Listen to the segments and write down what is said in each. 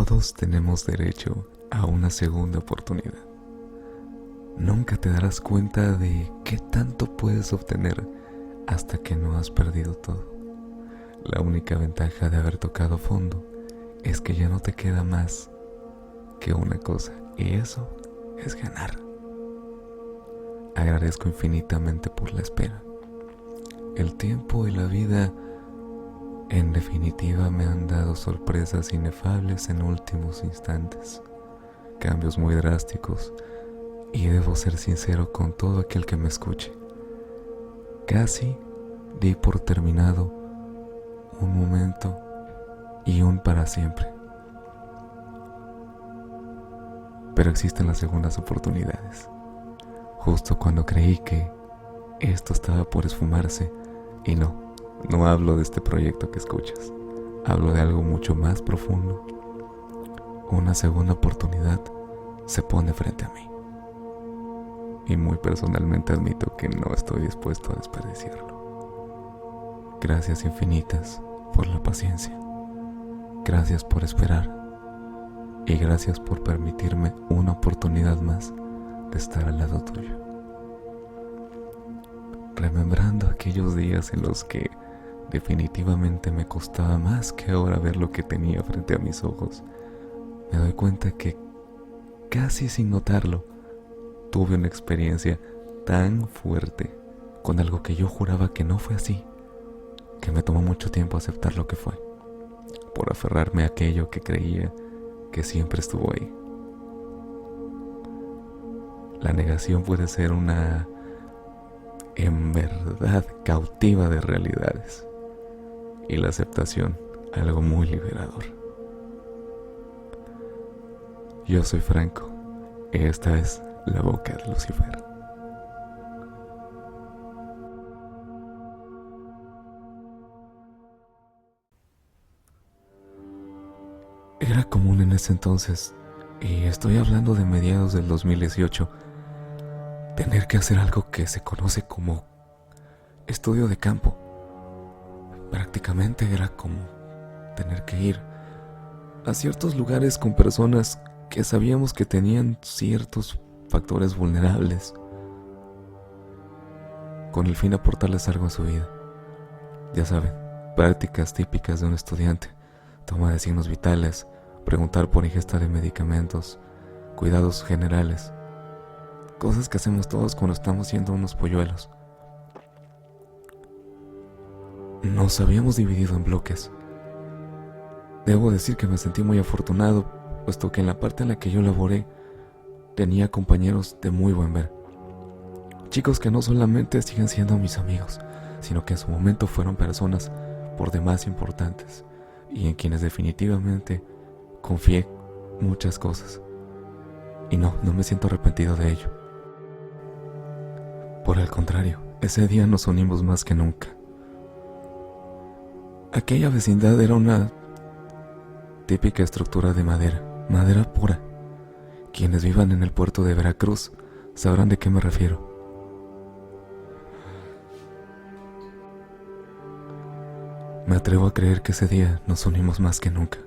Todos tenemos derecho a una segunda oportunidad. Nunca te darás cuenta de qué tanto puedes obtener hasta que no has perdido todo. La única ventaja de haber tocado fondo es que ya no te queda más que una cosa, y eso es ganar. Agradezco infinitamente por la espera. El tiempo y la vida, en definitiva, me han dado sorpresas inefables en últimos instantes, cambios muy drásticos, y debo ser sincero con todo aquel que me escuche. Casi di por terminado un momento y un para siempre. Pero existen las segundas oportunidades. Justo cuando creí que esto estaba por esfumarse, y no hablo de este proyecto que escuchas, hablo de algo mucho más profundo. Una segunda oportunidad se pone frente a mí, y muy personalmente admito que no estoy dispuesto a desperdiciarlo. Gracias infinitas por la paciencia, gracias por esperar, y gracias por permitirme una oportunidad más de estar al lado tuyo. Remembrando aquellos días en los que definitivamente me costaba más que ahora ver lo que tenía frente a mis ojos, me doy cuenta que casi sin notarlo tuve una experiencia tan fuerte con algo que yo juraba que no fue así, que me tomó mucho tiempo aceptar lo que fue, por aferrarme a aquello que creía que siempre estuvo ahí. La negación puede ser una, en verdad, cautiva de realidades, y la aceptación algo muy liberador. Yo soy Franco, y esta es La Boca de Lucifer. Era común en ese entonces, y estoy hablando de mediados del 2018, tener que hacer algo que se conoce como estudio de campo. Prácticamente era como tener que ir a ciertos lugares con personas que sabíamos que tenían ciertos factores vulnerables, con el fin de aportarles algo a su vida. Ya saben, prácticas típicas de un estudiante: toma de signos vitales, preguntar por ingesta de medicamentos, cuidados generales, cosas que hacemos todos cuando estamos siendo unos polluelos. Nos habíamos dividido en bloques. Debo decir que me sentí muy afortunado, puesto que en la parte en la que yo laboré tenía compañeros de muy buen ver. Chicos que no solamente siguen siendo mis amigos, sino que en su momento fueron personas por demás importantes, y en quienes definitivamente confié muchas cosas. Y no me siento arrepentido de ello. Por el contrario, ese día nos unimos más que nunca. Aquella vecindad era una típica estructura de madera pura. Quienes vivan en el puerto de Veracruz sabrán de qué me refiero. Me atrevo a creer que ese día nos unimos más que nunca.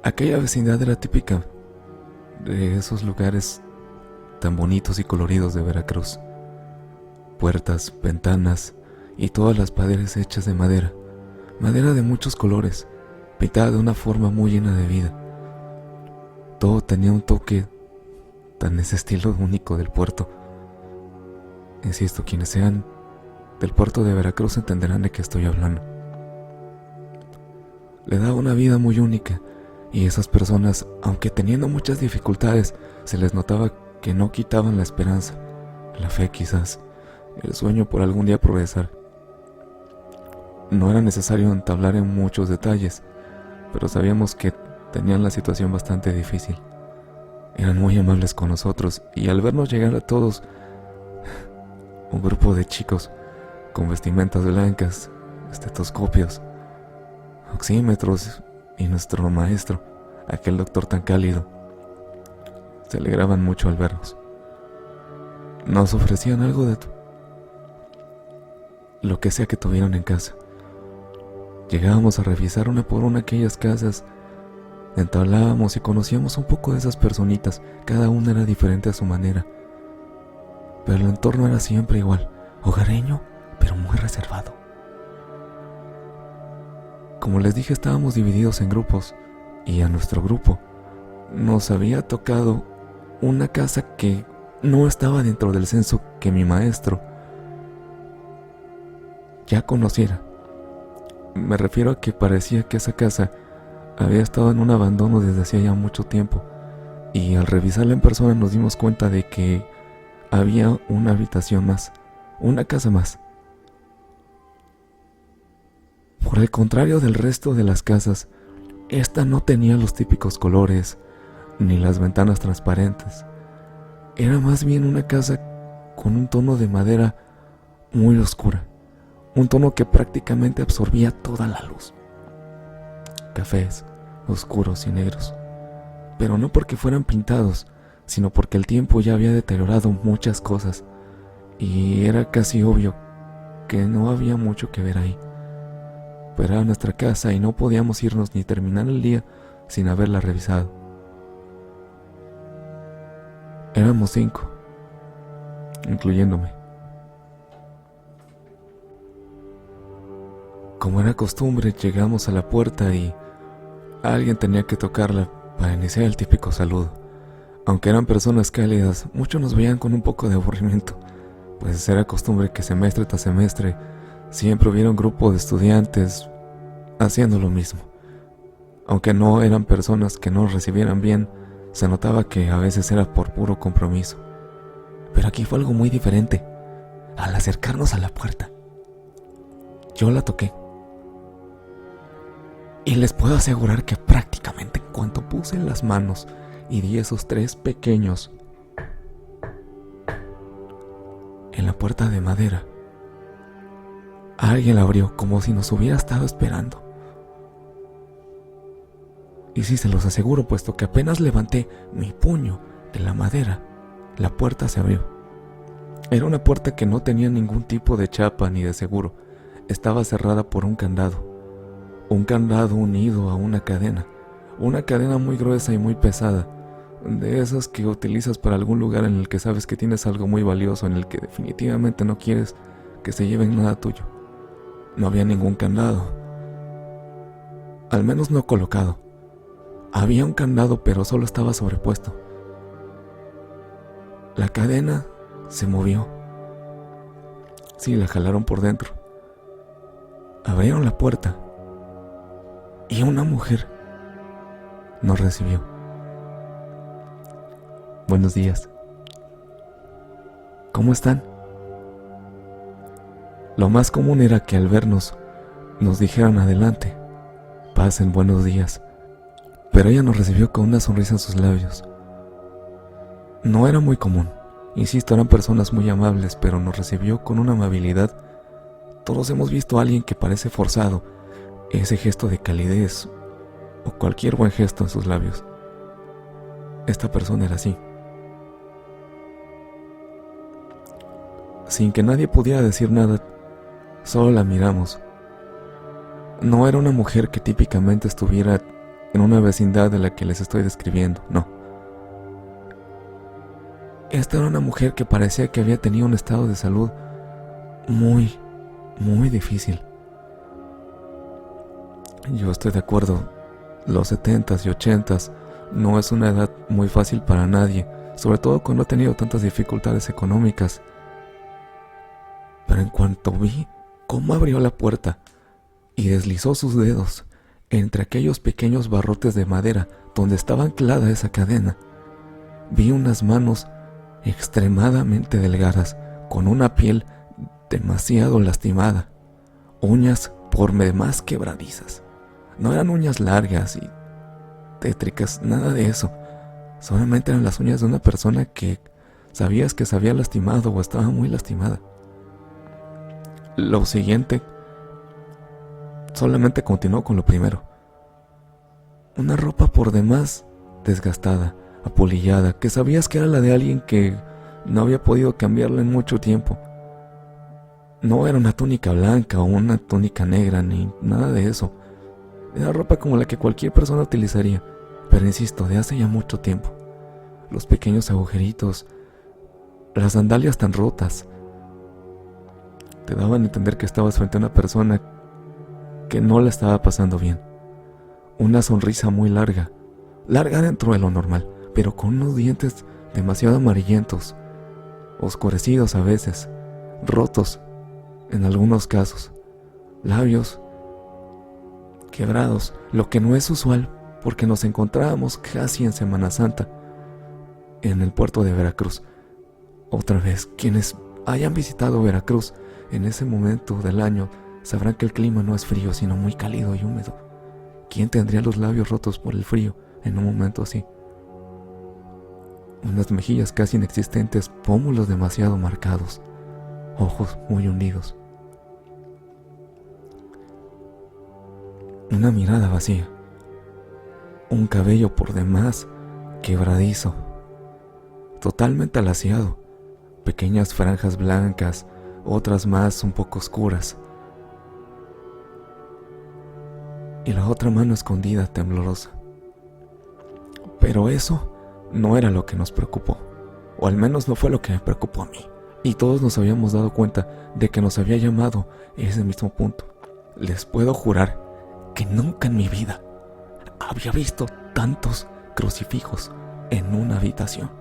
Aquella vecindad era típica de esos lugares tan bonitos y coloridos de Veracruz. Puertas, ventanas y todas las paredes hechas de madera de muchos colores, pintada de una forma muy llena de vida. Todo tenía un toque tan ese estilo único del puerto. Insisto, quienes sean del puerto de Veracruz entenderán de qué estoy hablando. Le daba una vida muy única, y esas personas, aunque teniendo muchas dificultades, se les notaba que no quitaban la esperanza, la fe quizás, el sueño por algún día progresar. No era necesario entablar en muchos detalles, pero sabíamos que tenían la situación bastante difícil. Eran muy amables con nosotros, y al vernos llegar a todos, un grupo de chicos con vestimentas blancas, estetoscopios, oxímetros y nuestro maestro, aquel doctor tan cálido, se alegraban mucho al vernos. Nos ofrecían algo de lo que sea que tuvieran en casa. Llegábamos a revisar una por una aquellas casas Entablábamos y conocíamos un poco de esas personitas, cada una era diferente a su manera. Pero el entorno era siempre igual, hogareño, pero muy reservado. Como les dije, estábamos divididos en grupos, y a nuestro grupo nos había tocado una casa que no estaba dentro del censo que mi maestro ya conociera. Me refiero a que parecía que esa casa había estado en un abandono desde hacía ya mucho tiempo, y al revisarla en persona nos dimos cuenta de que había una habitación más, una casa más. Por el contrario del resto de las casas, esta no tenía los típicos colores, ni las ventanas transparentes. Era más bien una casa con un tono de madera muy oscura, un tono que prácticamente absorbía toda la luz. Cafés, oscuros y negros, pero no porque fueran pintados, sino porque el tiempo ya había deteriorado muchas cosas, y era casi obvio que no había mucho que ver ahí. Pero era nuestra casa y no podíamos irnos ni terminar el día sin haberla revisado. Éramos 5, incluyéndome. Como era costumbre, llegamos a la puerta y alguien tenía que tocarla para iniciar el típico saludo. Aunque eran personas cálidas, muchos nos veían con un poco de aburrimiento, pues era costumbre que semestre tras semestre siempre hubiera un grupo de estudiantes haciendo lo mismo. Aunque no eran personas que nos recibieran bien, se notaba que a veces era por puro compromiso. Pero aquí fue algo muy diferente. Al acercarnos a la puerta, yo la toqué. Y les puedo asegurar que prácticamente en cuanto puse las manos y di esos 3 pequeños en la puerta de madera, alguien la abrió como si nos hubiera estado esperando. Y sí, se los aseguro, puesto que apenas levanté mi puño de la madera, la puerta se abrió. Era una puerta que no tenía ningún tipo de chapa ni de seguro. Estaba cerrada por un candado unido a una cadena muy gruesa y muy pesada, de esas que utilizas para algún lugar en el que sabes que tienes algo muy valioso, en el que definitivamente no quieres que se lleven nada tuyo. No había ningún candado, al menos no colocado. Había un candado, pero solo estaba sobrepuesto. La cadena se movió. Sí, la jalaron por dentro. Abrieron la puerta y una mujer nos recibió. Buenos días. ¿Cómo están? Lo más común era que al vernos nos dijeran adelante, pasen, buenos días. Pero ella nos recibió con una sonrisa en sus labios. No era muy común, insisto, eran personas muy amables, pero nos recibió con una amabilidad. Todos hemos visto a alguien que parece forzado, ese gesto de calidez o cualquier buen gesto en sus labios. Esta persona era así. Sin que nadie pudiera decir nada, solo la miramos. No era una mujer que típicamente estuviera en una vecindad de la que les estoy describiendo, no. Esta era una mujer que parecía que había tenido un estado de salud muy, muy difícil. Yo estoy de acuerdo, los 70s y 80s no es una edad muy fácil para nadie, sobre todo cuando ha tenido tantas dificultades económicas. Pero en cuanto vi cómo abrió la puerta y deslizó sus dedos entre aquellos pequeños barrotes de madera donde estaba anclada esa cadena, vi unas manos extremadamente delgadas, con una piel demasiado lastimada, uñas por demás quebradizas. No eran uñas largas y tétricas, nada de eso. Solamente eran las uñas de una persona que sabías que se había lastimado o estaba muy lastimada. Lo siguiente solamente continuó con lo primero. Una ropa por demás desgastada, apolillada, que sabías que era la de alguien que no había podido cambiarla en mucho tiempo. No era una túnica blanca o una túnica negra ni nada de eso. Era ropa como la que cualquier persona utilizaría. Pero insisto, de hace ya mucho tiempo. Los pequeños agujeritos, las sandalias tan rotas, te daban a entender que estabas frente a una persona que no la estaba pasando bien. Una sonrisa muy larga, larga dentro de lo normal, pero con unos dientes demasiado amarillentos, oscurecidos a veces, rotos en algunos casos, labios quebrados, lo que no es usual porque nos encontrábamos casi en Semana Santa en el puerto de Veracruz. Otra vez, quienes hayan visitado Veracruz en ese momento del año sabrán que el clima no es frío, sino muy cálido y húmedo. ¿Quién tendría los labios rotos por el frío en un momento así? Unas mejillas casi inexistentes, pómulos demasiado marcados, ojos muy hundidos. Una mirada vacía, un cabello por demás quebradizo, totalmente alaciado, pequeñas franjas blancas, otras más un poco oscuras, y la otra mano escondida, temblorosa. Pero eso no era lo que nos preocupó, o al menos no fue lo que me preocupó a mí, y todos nos habíamos dado cuenta de que nos había llamado ese mismo punto. Les puedo jurar que nunca en mi vida había visto tantos crucifijos en una habitación.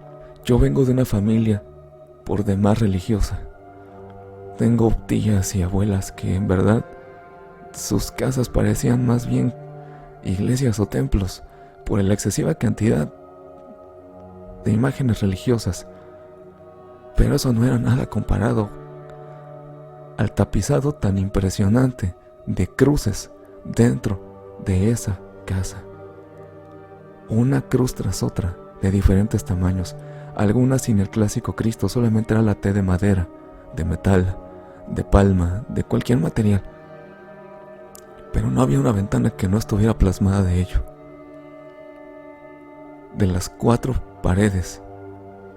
Yo vengo de una familia por demás religiosa. Tengo tías y abuelas que en verdad sus casas parecían más bien iglesias o templos por la excesiva cantidad de imágenes religiosas. Pero eso no era nada comparado al tapizado tan impresionante de cruces dentro de esa casa. Una cruz tras otra, de diferentes tamaños, algunas sin el clásico Cristo, solamente era la T de madera, de metal, de palma, de cualquier material. Pero no había una ventana que no estuviera plasmada de ello. De las 4 paredes,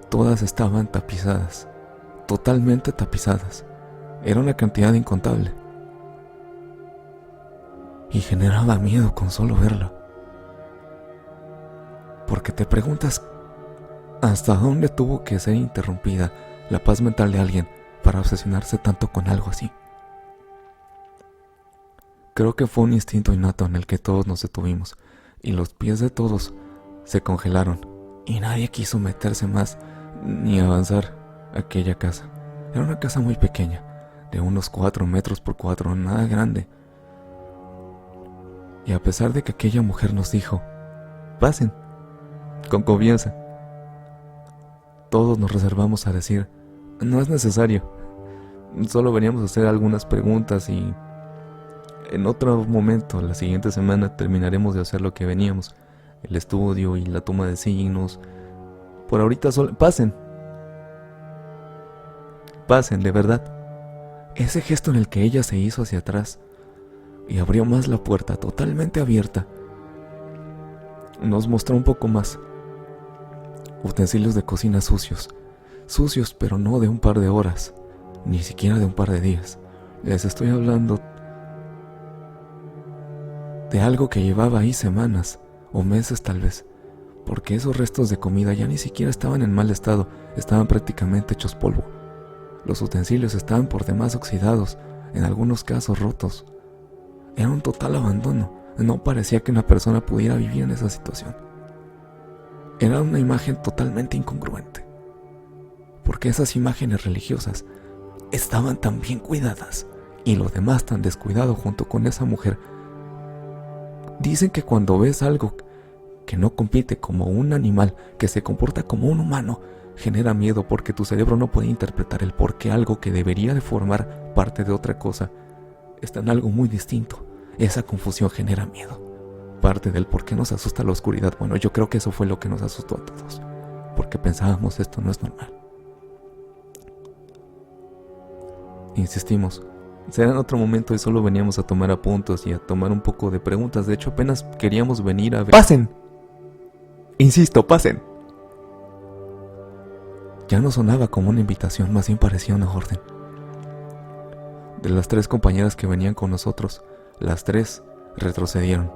todas estaban tapizadas, totalmente tapizadas. Era una cantidad incontable. Y generaba miedo con solo verla. Porque te preguntas hasta dónde tuvo que ser interrumpida la paz mental de alguien para obsesionarse tanto con algo así. Creo que fue un instinto innato en el que todos nos detuvimos y los pies de todos se congelaron y nadie quiso meterse más ni avanzar a aquella casa. Era una casa muy pequeña, de unos 4 metros por 4, nada grande. Y a pesar de que aquella mujer nos dijo, pasen, con confianza, todos nos reservamos a decir, no es necesario, solo veníamos a hacer algunas preguntas y en otro momento, la siguiente semana, terminaremos de hacer lo que veníamos, el estudio y la toma de signos. Por ahorita solo, pasen, de verdad. Ese gesto en el que ella se hizo hacia atrás y abrió más la puerta, totalmente abierta, nos mostró un poco más. Utensilios de cocina sucios, pero no de un par de horas, ni siquiera de un par de días. Les estoy hablando de algo que llevaba ahí semanas o meses tal vez, porque esos restos de comida ya ni siquiera estaban en mal estado, estaban prácticamente hechos polvo. Los utensilios estaban por demás oxidados, en algunos casos rotos. Era un total abandono, no parecía que una persona pudiera vivir en esa situación. Era una imagen totalmente incongruente, porque esas imágenes religiosas estaban tan bien cuidadas y lo demás tan descuidado junto con esa mujer. Dicen que cuando ves algo que no compite como un animal, que se comporta como un humano, genera miedo porque tu cerebro no puede interpretar el por qué algo que debería de formar parte de otra cosa está en algo muy distinto. Esa confusión genera miedo. Parte del por qué nos asusta la oscuridad. Bueno, yo creo que eso fue lo que nos asustó a todos, porque pensábamos esto no es normal. Insistimos, será en otro momento y solo veníamos a tomar apuntes y a tomar un poco de preguntas. De hecho, apenas queríamos venir a ver... ¡Pasen! Insisto, pasen. Ya no sonaba como una invitación, más bien parecía una orden. De las 3 compañeras que venían con nosotros, las 3 retrocedieron.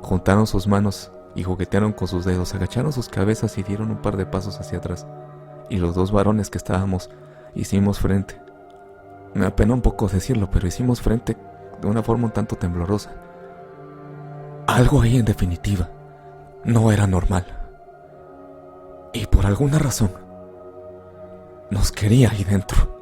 Juntaron sus manos y juguetearon con sus dedos, agacharon sus cabezas y dieron un par de pasos hacia atrás. Y los dos varones que estábamos hicimos frente. Me apena un poco decirlo, pero hicimos frente de una forma un tanto temblorosa. Algo ahí, en definitiva, no era normal. Y por alguna razón, nos quería ahí dentro.